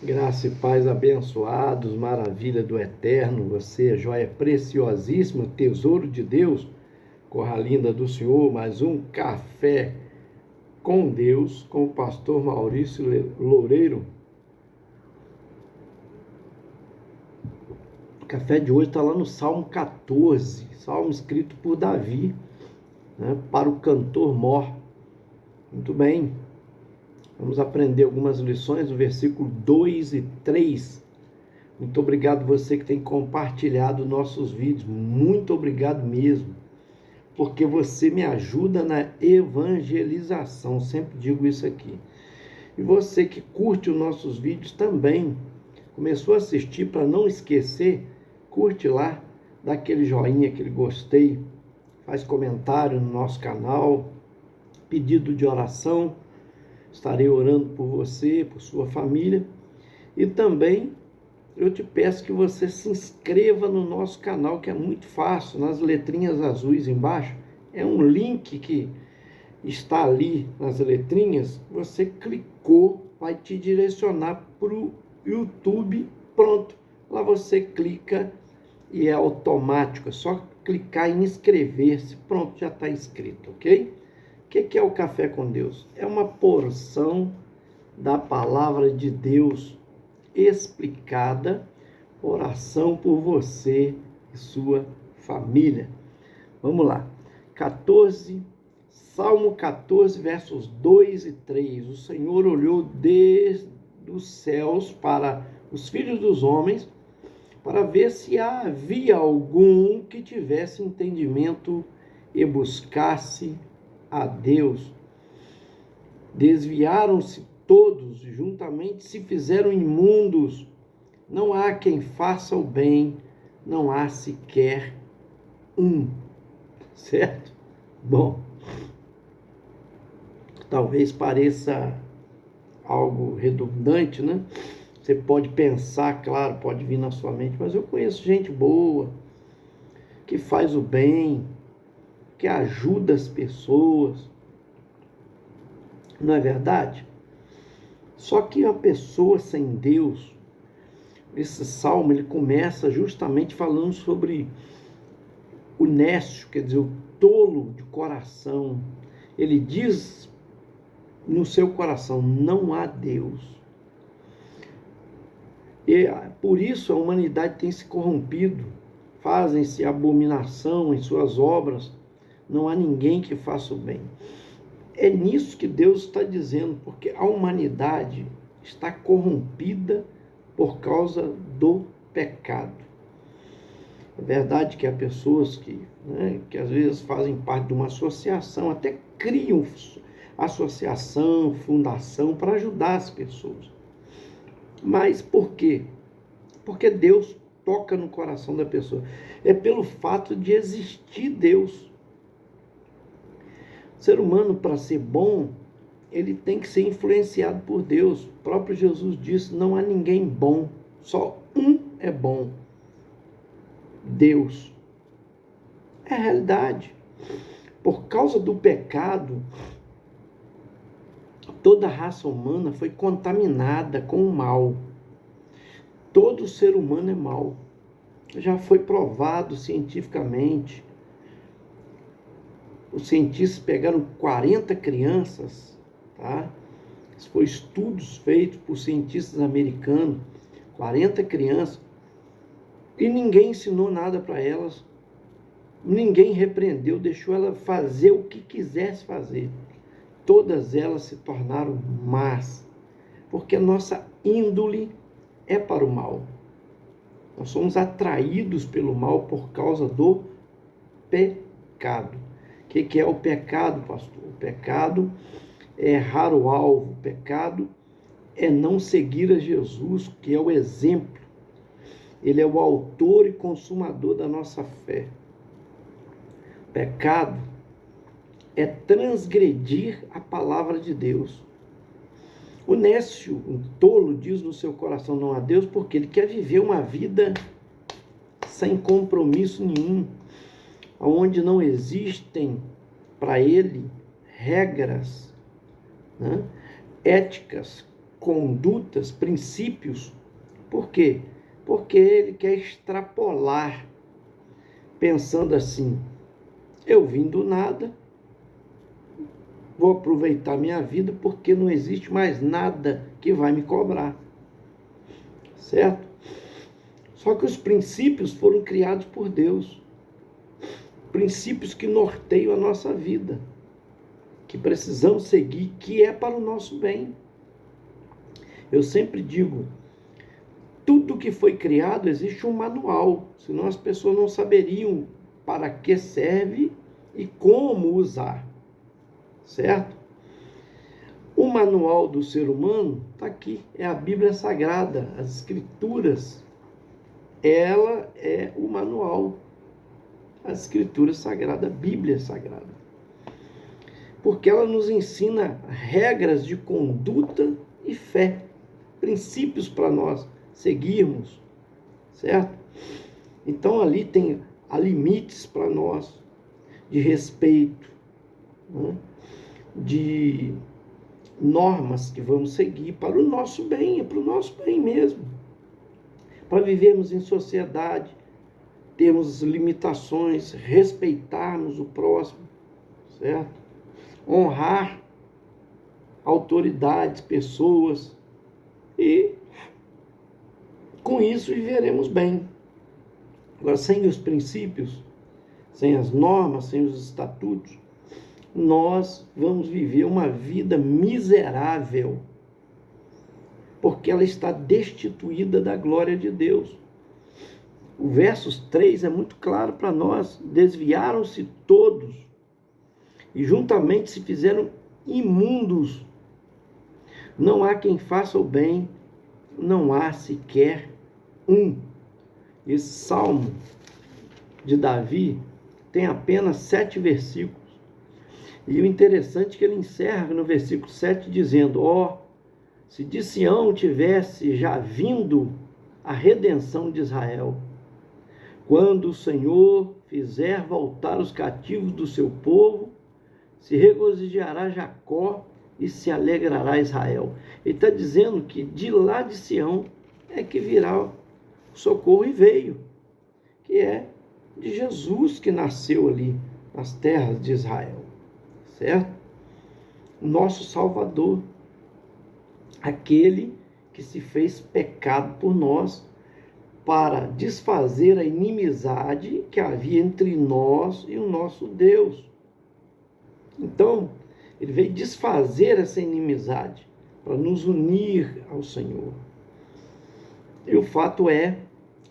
Graça e paz abençoados, maravilha do eterno, você é joia preciosíssima, tesouro de Deus, corra linda do Senhor, mais um café com Deus, com o pastor Maurício Loureiro. O café de hoje está lá no Salmo 14, salmo escrito por Davi, para o cantor mor. Muito bem. Vamos aprender algumas lições do versículo 2 e 3. Muito obrigado você que tem compartilhado nossos vídeos. Muito obrigado mesmo. Porque você me ajuda na evangelização. Sempre digo isso aqui. E você que curte os nossos vídeos também. Começou a assistir, para não esquecer, curte lá, dá aquele joinha, aquele gostei. Faz comentário no nosso canal. Pedido de oração. Estarei orando por você, por sua família. E também eu te peço que você se inscreva no nosso canal, que é muito fácil, nas letrinhas azuis embaixo. É um link que está ali nas letrinhas. Você clicou, vai te direcionar para o YouTube. Pronto, lá você clica e é automático. É só clicar em inscrever-se. Pronto, já está inscrito, ok? O que é o Café com Deus? É uma porção da palavra de Deus explicada, oração por você e sua família. Vamos lá. Salmo 14, versos 2 e 3. O Senhor olhou desde os céus para os filhos dos homens, para ver se havia algum que tivesse entendimento e buscasse a Deus. Desviaram-se todos, juntamente se fizeram imundos. Não há quem faça o bem, não há sequer um. Certo? Bom, talvez pareça algo redundante, né? Você pode pensar, claro, pode vir na sua mente, mas eu conheço gente boa, que faz o bem, que ajuda as pessoas. Não é verdade? Só que a pessoa sem Deus, esse salmo, ele começa justamente falando sobre o nécio, quer dizer, o tolo de coração. Ele diz no seu coração, não há Deus. E por isso a humanidade tem se corrompido, fazem-se abominação em suas obras, não há ninguém que faça o bem. É nisso que Deus está dizendo, porque a humanidade está corrompida por causa do pecado. É verdade que há pessoas que às vezes fazem parte de uma associação, até criam associação, fundação para ajudar as pessoas. Mas por quê? Porque Deus toca no coração da pessoa. É pelo fato de existir Deus. O ser humano, para ser bom, ele tem que ser influenciado por Deus. O próprio Jesus disse, não há ninguém bom, só um é bom. Deus. É a realidade. Por causa do pecado, toda a raça humana foi contaminada com o mal. Todo ser humano é mau. Já foi provado cientificamente. Os cientistas pegaram 40 crianças, tá? Isso foi estudos feitos por cientistas americanos, 40 crianças, e ninguém ensinou nada para elas, ninguém repreendeu, deixou ela fazer o que quisesse fazer. Todas elas se tornaram más, porque a nossa índole é para o mal. Nós somos atraídos pelo mal por causa do pecado. O que é o pecado, pastor? O pecado é errar o alvo. O pecado é não seguir a Jesus, que é o exemplo. Ele é o autor e consumador da nossa fé. O pecado é transgredir a palavra de Deus. O nécio, o tolo, diz no seu coração não há Deus, porque ele quer viver uma vida sem compromisso nenhum, onde não existem para ele regras, éticas, condutas, princípios. Por quê? Porque ele quer extrapolar, pensando assim: eu vim do nada, vou aproveitar minha vida porque não existe mais nada que vai me cobrar. Certo? Só que os princípios foram criados por Deus. Princípios que norteiam a nossa vida, que precisamos seguir, que é para o nosso bem. Eu sempre digo, tudo que foi criado existe um manual, senão as pessoas não saberiam para que serve e como usar, certo? O manual do ser humano está aqui, é a Bíblia Sagrada, as Escrituras. Ela é o manual, a Escritura Sagrada, a Bíblia Sagrada. Porque ela nos ensina regras de conduta e fé, princípios para nós seguirmos, certo? Então ali há limites para nós, de respeito, né? De normas que vamos seguir para o nosso bem, é para o nosso bem mesmo. Para vivermos em sociedade, termos limitações, respeitarmos o próximo, certo? Honrar autoridades, pessoas, e com isso viveremos bem. Agora, sem os princípios, sem as normas, sem os estatutos, nós vamos viver uma vida miserável, porque ela está destituída da glória de Deus. O versos 3 é muito claro para nós: desviaram-se todos e juntamente se fizeram imundos. Não há quem faça o bem, não há sequer um. Esse salmo de Davi tem apenas 7 versículos. E o interessante é que ele encerra no versículo 7 dizendo: se de Sião tivesse já vindo a redenção de Israel, quando o Senhor fizer voltar os cativos do seu povo, se regozijará Jacó e se alegrará Israel. Ele está dizendo que de lá de Sião é que virá o socorro, e veio, que é de Jesus que nasceu ali nas terras de Israel, certo? Nosso Salvador, aquele que se fez pecado por nós para desfazer a inimizade que havia entre nós e o nosso Deus. Então, ele veio desfazer essa inimizade para nos unir ao Senhor. E o fato é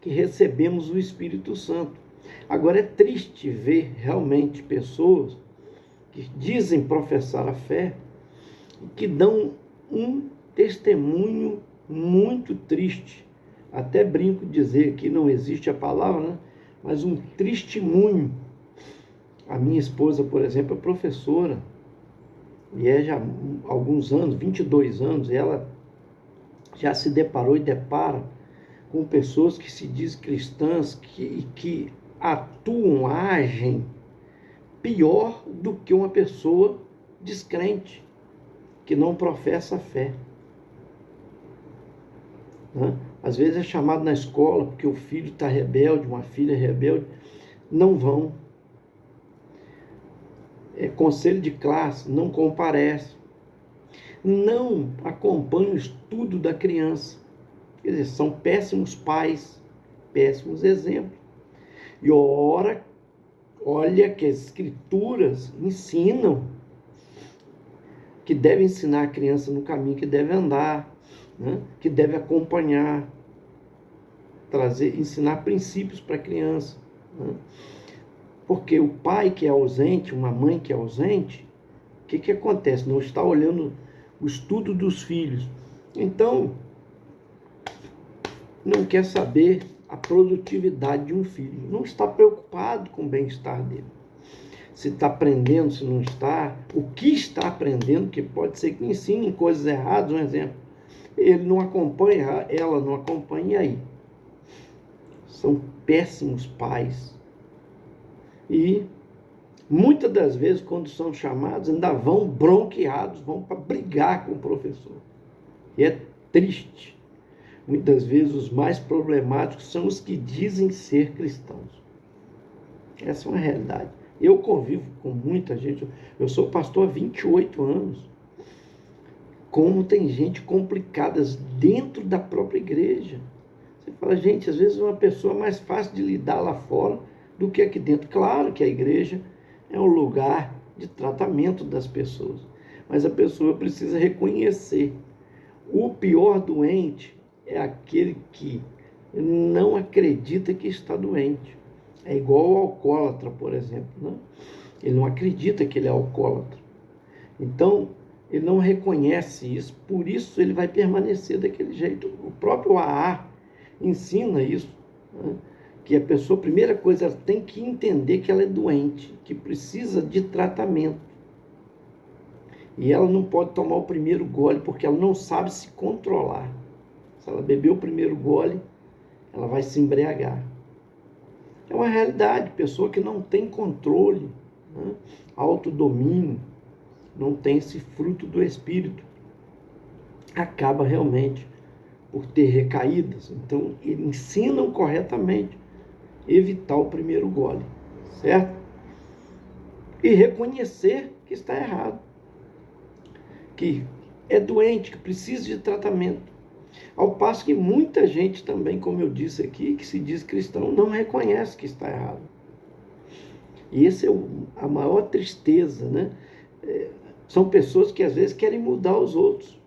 que recebemos o Espírito Santo. Agora, é triste ver realmente pessoas que dizem professar a fé e que dão um testemunho muito triste. Até brinco dizer que não existe a palavra, né? Mas um testemunho. A minha esposa, por exemplo, é professora, e é já há alguns anos, 22 anos, e ela já se deparou e depara com pessoas que se dizem cristãs, que atuam, agem pior do que uma pessoa descrente, que não professa a fé. Né? Às vezes é chamado na escola porque o filho está rebelde, uma filha rebelde, não vão. Conselho de classe, não comparece. Não acompanha o estudo da criança. Quer dizer, são péssimos pais, péssimos exemplos. E olha que as Escrituras ensinam que deve ensinar a criança no caminho que deve andar, né? Que deve acompanhar, ensinar princípios para a criança, né? Porque o pai que é ausente, uma mãe que é ausente, o que acontece? Não está olhando o estudo dos filhos. Então, não quer saber a produtividade de um filho. Não está preocupado com o bem-estar dele. Se está aprendendo, se não está. O que está aprendendo, que pode ser que ensine coisas erradas, um exemplo. Ele não acompanha, ela não acompanha, e aí? São péssimos pais. E muitas das vezes, quando são chamados, ainda vão bronqueados, vão para brigar com o professor. E é triste. Muitas vezes os mais problemáticos são os que dizem ser cristãos. Essa é uma realidade. Eu convivo com muita gente. Eu sou pastor há 28 anos. Como tem gente complicada dentro da própria igreja. Você fala, gente, às vezes uma pessoa é mais fácil de lidar lá fora do que aqui dentro. Claro que a igreja é um lugar de tratamento das pessoas. Mas a pessoa precisa reconhecer. O pior doente é aquele que não acredita que está doente. É igual ao alcoólatra, por exemplo, né? Ele não acredita que ele é alcoólatra. Então, ele não reconhece isso, por isso ele vai permanecer daquele jeito. O próprio AA ensina isso, né? Que a pessoa, a primeira coisa, ela tem que entender que ela é doente, que precisa de tratamento. E ela não pode tomar o primeiro gole, porque ela não sabe se controlar. Se ela beber o primeiro gole, ela vai se embriagar. É uma realidade, pessoa que não tem controle, né? Autodomínio, não tem esse fruto do Espírito, acaba realmente por ter recaídas. Então, eles ensinam corretamente evitar o primeiro gole, certo? E reconhecer que está errado, que é doente, que precisa de tratamento. Ao passo que muita gente também, como eu disse aqui, que se diz cristão, não reconhece que está errado. E esse é a maior tristeza, né? São pessoas que às vezes querem mudar os outros.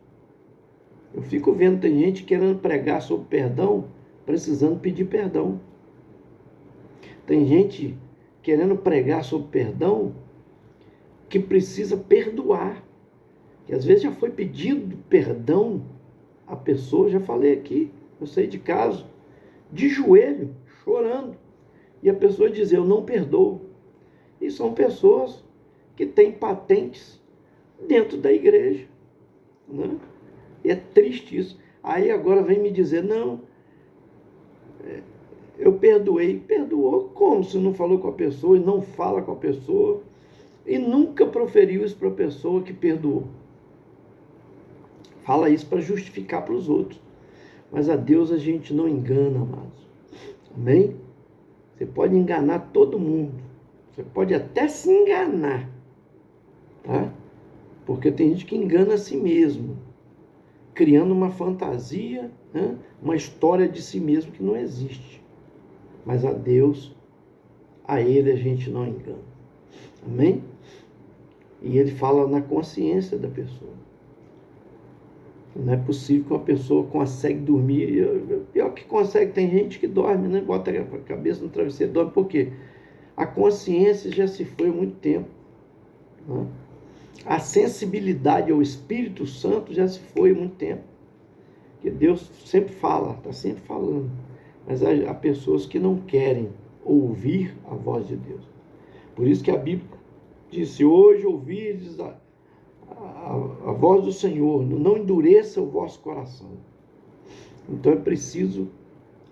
Eu fico vendo, tem gente querendo pregar sobre perdão, precisando pedir perdão. Tem gente querendo pregar sobre perdão, que precisa perdoar. Que às vezes já foi pedido perdão a pessoa, já falei aqui, eu sei de caso, de joelho, chorando, e a pessoa diz, eu não perdoo. E são pessoas que têm patentes dentro da igreja, né? E é triste isso. Aí agora vem me dizer, não, eu perdoei. Perdoou como? Se não falou com a pessoa e não fala com a pessoa e nunca proferiu isso para a pessoa que perdoou. Fala isso para justificar para os outros. Mas a Deus a gente não engana, amados. Amém? Você pode enganar todo mundo. Você pode até se enganar. Tá? Porque tem gente que engana a si mesmo. Criando uma fantasia, né? Uma história de si mesmo que não existe. Mas a Deus, a Ele a gente não engana. Amém? E Ele fala na consciência da pessoa. Não é possível que uma pessoa consegue dormir. Pior que consegue, tem gente que dorme, né? Bota a cabeça no travesseiro, dorme. Por quê? A consciência já se foi há muito tempo. Né? A sensibilidade ao Espírito Santo já se foi há muito tempo. Porque Deus sempre fala, está sempre falando. Mas há pessoas que não querem ouvir a voz de Deus. Por isso que a Bíblia disse, hoje ouvirdes a voz do Senhor, não endureça o vosso coração. Então é preciso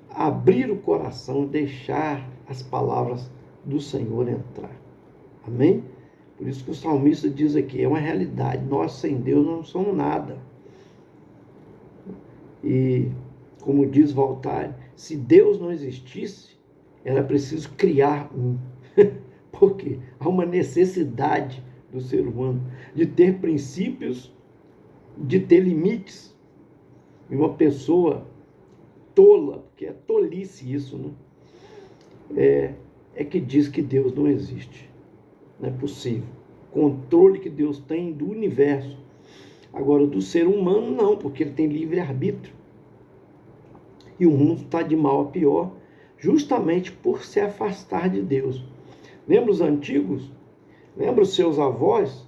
abrir o coração, deixar as palavras do Senhor entrar. Amém? Por isso que o salmista diz aqui, é uma realidade, nós sem Deus não somos nada. E como diz Voltaire, se Deus não existisse, era preciso criar um. Porque há uma necessidade do ser humano de ter princípios, de ter limites. E uma pessoa tola, porque é tolice isso, né? É que diz que Deus não existe. Não é possível. O controle que Deus tem do universo. Agora, do ser humano, não, porque ele tem livre-arbítrio. E o mundo está de mal a pior, justamente por se afastar de Deus. Lembra os antigos? Lembra os seus avós?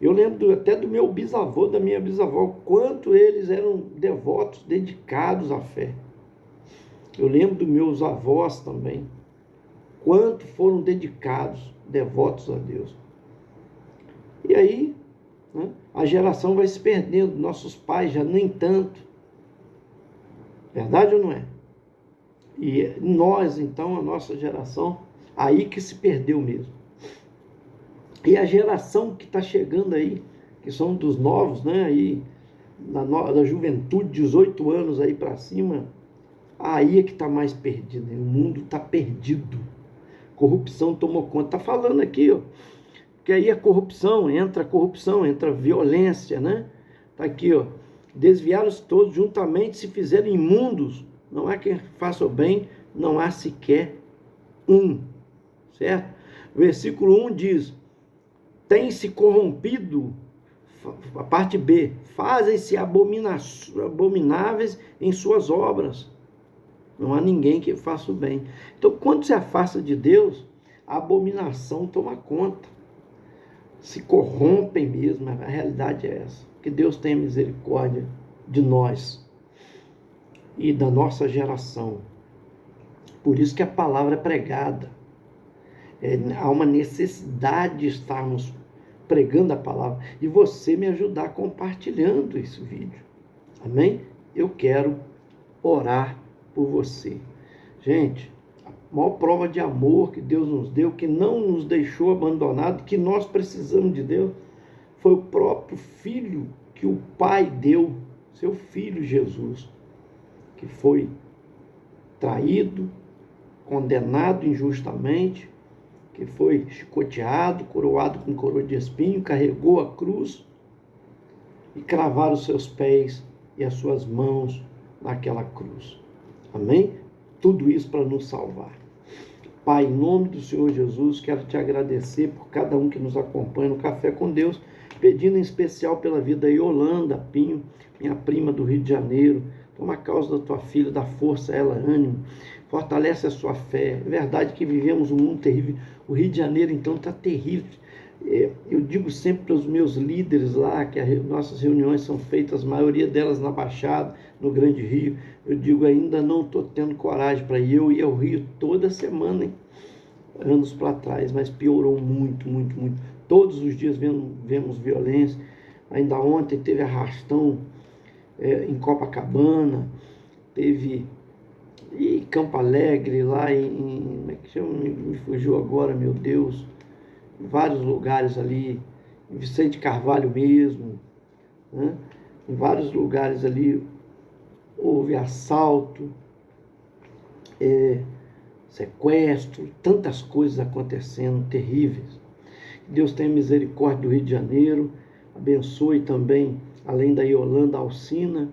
Eu lembro até do meu bisavô, da minha bisavó, quanto eles eram devotos, dedicados à fé. Eu lembro dos meus avós também, quanto foram dedicados, devotos a Deus. E aí, né, a geração vai se perdendo, nossos pais já nem tanto. Verdade ou não é? E nós, então, a nossa geração, aí que se perdeu mesmo. E a geração que está chegando aí, que são dos novos, né, aí, da juventude, 18 anos aí para cima, aí é que está mais perdido, né? O mundo está perdido. Corrupção tomou conta. Está falando aqui, ó, que aí a corrupção, entra violência, né? Está aqui, ó. Desviaram-se todos juntamente, se fizeram imundos. Não há quem faça o bem, não há sequer um. Certo? Versículo 1 diz: tem se corrompido, a parte B, fazem-se abomináveis em suas obras. Não há ninguém que faça o bem. Então, quando se afasta de Deus, a abominação toma conta. Se corrompem mesmo, a realidade é essa. Que Deus tenha misericórdia de nós e da nossa geração. Por isso que a palavra é pregada. Há uma necessidade de estarmos pregando a palavra e você me ajudar compartilhando esse vídeo. Amém? Eu quero orar por você. Gente, a maior prova de amor que Deus nos deu, que não nos deixou abandonado, que nós precisamos de Deus, foi o próprio Filho que o Pai deu, seu Filho Jesus, que foi traído, condenado injustamente, que foi chicoteado, coroado com coroa de espinho, carregou a cruz e cravaram os seus pés e as suas mãos naquela cruz. Amém? Tudo isso para nos salvar. Pai, em nome do Senhor Jesus, quero te agradecer por cada um que nos acompanha no Café com Deus, pedindo em especial pela vida da Yolanda Pinho, minha prima do Rio de Janeiro. Toma a causa da tua filha, dá força a ela, ânimo, fortalece a sua fé. É verdade que vivemos um mundo terrível. O Rio de Janeiro, então, está terrível. Eu digo sempre para os meus líderes lá, que nossas reuniões são feitas, a maioria delas na Baixada, no Grande Rio. Eu digo, ainda não estou tendo coragem para ir. Eu ia ao Rio toda semana, hein? Anos para trás, mas piorou muito, muito, muito. Todos os dias vemos violência. Ainda ontem teve arrastão em Copacabana, teve Campo Alegre, lá como é que chama? Me fugiu agora, meu Deus. Em vários lugares ali, em Vicente Carvalho mesmo, né? Em vários lugares ali houve assalto, sequestro, tantas coisas acontecendo, terríveis. Deus tenha misericórdia do Rio de Janeiro, abençoe também, além da Yolanda, Alcina,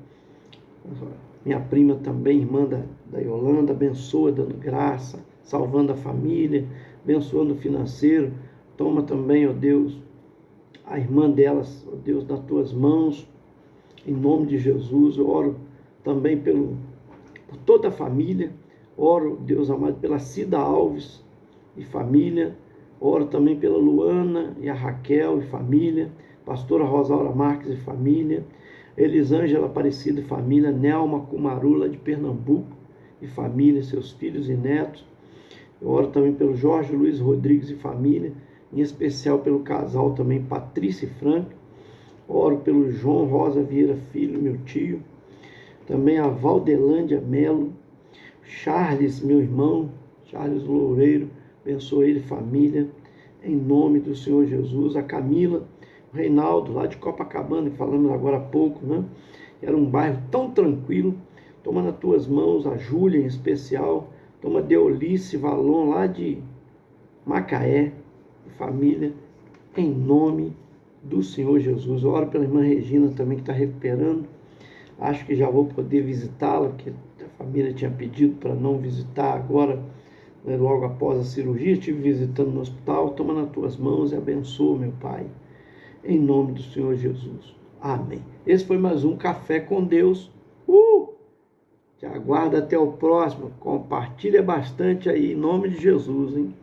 minha prima também, irmã da Yolanda, abençoa, dando graça, salvando a família, abençoando o financeiro. Toma também, ó Deus, a irmã delas, ó Deus, nas tuas mãos, em nome de Jesus. Eu oro também por toda a família, oro, Deus amado, pela Cida Alves e família, oro também pela Luana e a Raquel e família, pastora Rosaura Marques e família, Elisângela Aparecida e família, Nelma Kumarula de Pernambuco e família, seus filhos e netos. Eu oro também pelo Jorge Luiz Rodrigues e família, em especial pelo casal também Patrícia e Frank. Oro pelo João Rosa Vieira Filho, meu tio, também a Valdelândia Melo, Charles, meu irmão, Charles Loureiro, abençoe ele e família, em nome do Senhor Jesus. A Camila, o Reinaldo, lá de Copacabana, que falamos agora há pouco, né? Era um bairro tão tranquilo. Toma nas tuas mãos a Júlia em especial, toma Deolice Valon, lá de Macaé, família, em nome do Senhor Jesus. Eu oro pela irmã Regina também, que está recuperando. Acho que já vou poder visitá-la, porque a família tinha pedido para não visitar agora, né, logo após a cirurgia. Estive visitando no hospital. Toma nas tuas mãos e abençoa, meu Pai, em nome do Senhor Jesus. Amém. Esse foi mais um Café com Deus. Te aguardo até o próximo. Compartilha bastante aí, em nome de Jesus, hein?